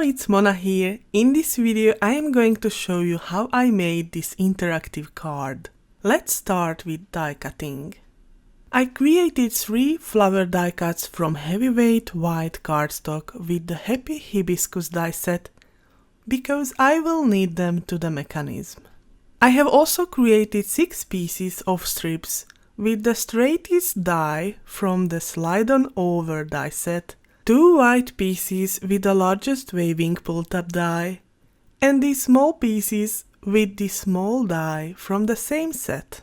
it's Mona here. In this video I am going to show you how I made this interactive card. Let's start with die cutting. I created 3 flower die cuts from heavyweight white cardstock with the Happy Hibiscus die set, because I will need them to the mechanism. I have also created 6 pieces of strips with the straightest die from the Slide On Over die set, 2 white pieces with the largest waving pull-tab die, and these small pieces with the small die from the same set.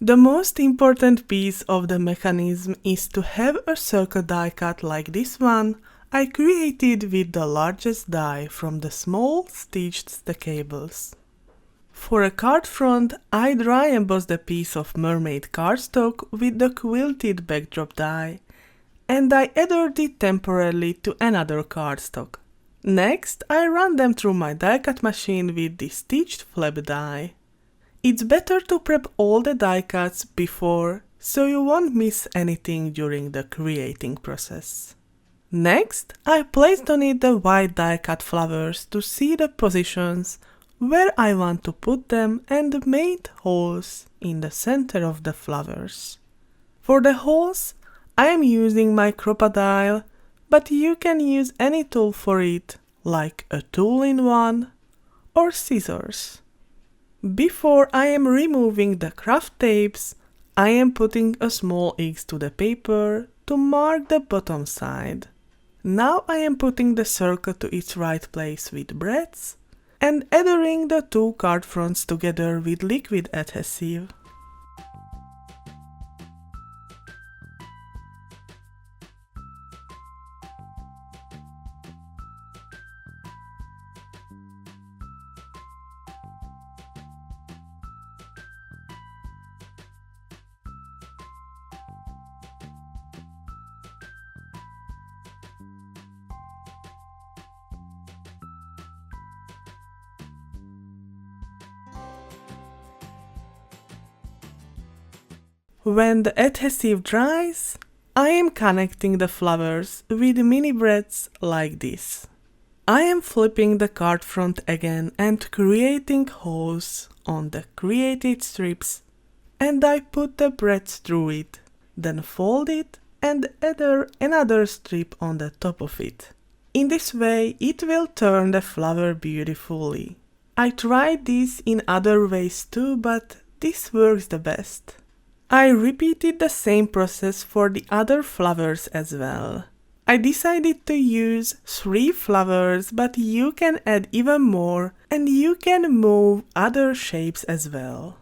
The most important piece of the mechanism is to have a circle die cut like this one I created with the largest die from the small stitched Stackables. For a card front, I dry embossed a piece of mermaid cardstock with the quilted backdrop die, and I adhered it temporarily to another cardstock. Next, I run them through my die cut machine with the stitched flap die. It's better to prep all the die cuts before, so you won't miss anything during the creating process. Next, I placed on it the white die cut flowers to see the positions where I want to put them and made holes in the center of the flowers. For the holes, I am using my crocodile, but you can use any tool for it, like a tool-in-one or scissors. Before I am removing the craft tapes, I am putting a small X to the paper to mark the bottom side. Now I am putting the circle to its right place with breadths and adhering the 2 card fronts together with liquid adhesive. When the adhesive dries, I am connecting the flowers with mini breadths like this. I am flipping the card front again and creating holes on the created strips, and I put the breadths through it, then fold it and adhere another strip on the top of it. In this way it will turn the flower beautifully. I tried this in other ways too, but this works the best. I repeated the same process for the other flowers as well. I decided to use 3 flowers, but you can add even more and you can move other shapes as well.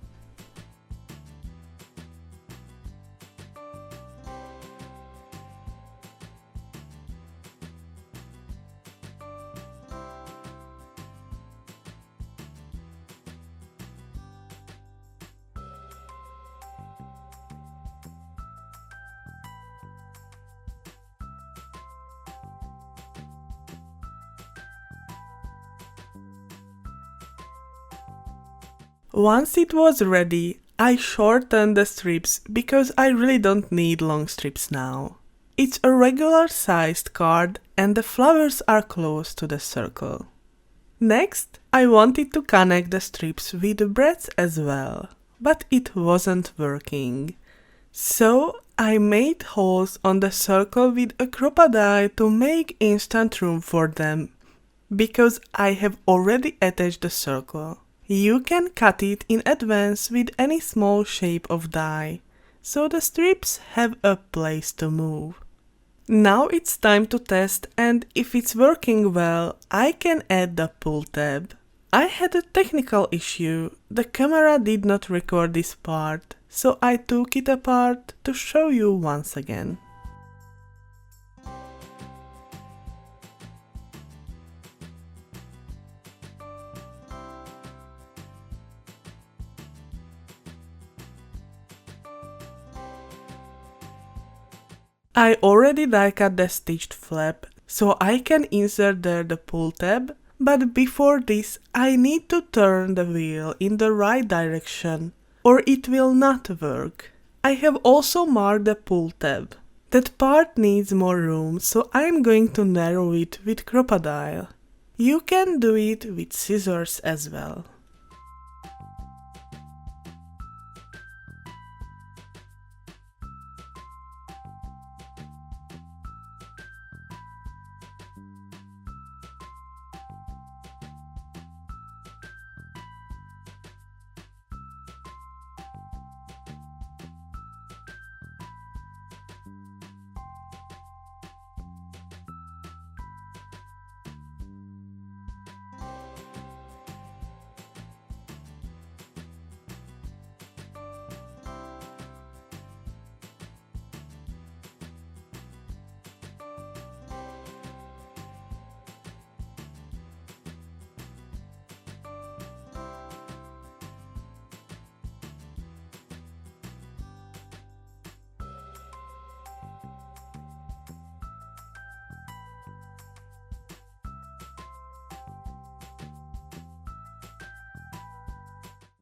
Once it was ready, I shortened the strips because I really don't need long strips now. It's a regular sized card and the flowers are close to the circle. Next, I wanted to connect the strips with the breadths as well, but it wasn't working. So I made holes on the circle with a crocodile to make instant room for them, because I have already attached the circle. You can cut it in advance with any small shape of die, so the strips have a place to move. Now it's time to test, and if it's working well, I can add the pull tab. I had a technical issue. The camera did not record this part, so I took it apart to show you once again. I already die cut the stitched flap, so I can insert there the pull tab, but before this I need to turn the wheel in the right direction, or it will not work. I have also marked the pull tab. That part needs more room, so I am going to narrow it with crocodile. You can do it with scissors as well.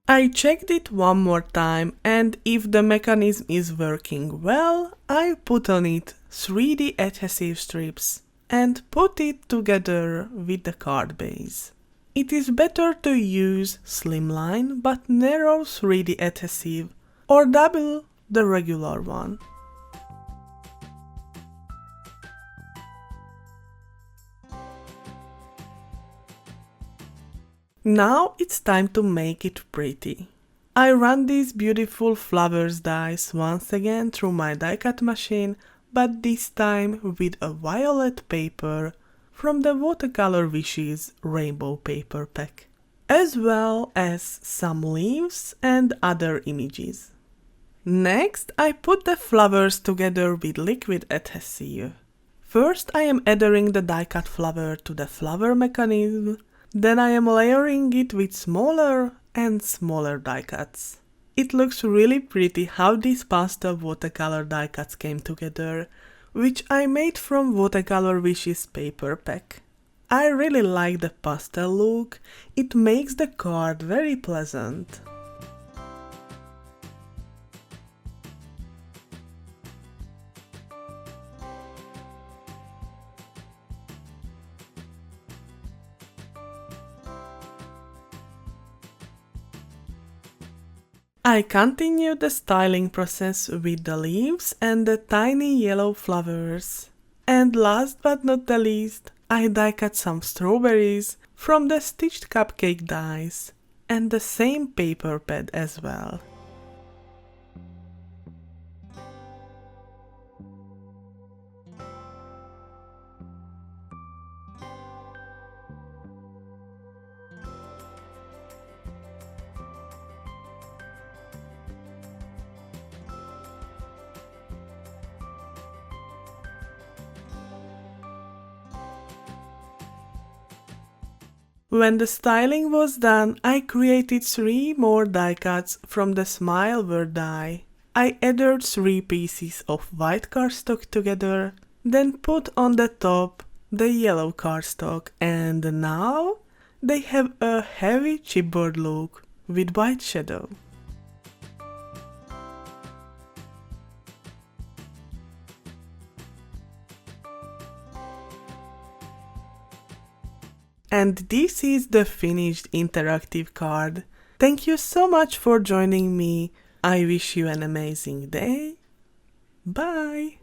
I checked it one more time, and if the mechanism is working well, I put on it 3D adhesive strips and put it together with the card base. It is better to use slimline but narrow 3D adhesive or double the regular one. Now it's time to make it pretty. I run these beautiful flowers dies once again through my die cut machine, but this time with a violet paper from the Watercolor Wishes rainbow paper pack, as well as some leaves and other images. Next, I put the flowers together with liquid adhesive. First, I am adhering the die cut flower to the flower mechanism. Then I am layering it with smaller and smaller die cuts. It looks really pretty how these pastel watercolor die cuts came together, which I made from Watercolor Wishes paper pack. I really like the pastel look, it makes the card very pleasant. I continue the styling process with the leaves and the tiny yellow flowers. And last but not the least, I die cut some strawberries from the stitched cupcake dies and the same paper pad as well. When the styling was done, I created 3 more die cuts from the Smile Word die. I added 3 pieces of white cardstock together, then put on the top the yellow cardstock, and now they have a heavy chipboard look with white shadow. And this is the finished interactive card. Thank you so much for joining me. I wish you an amazing day. Bye!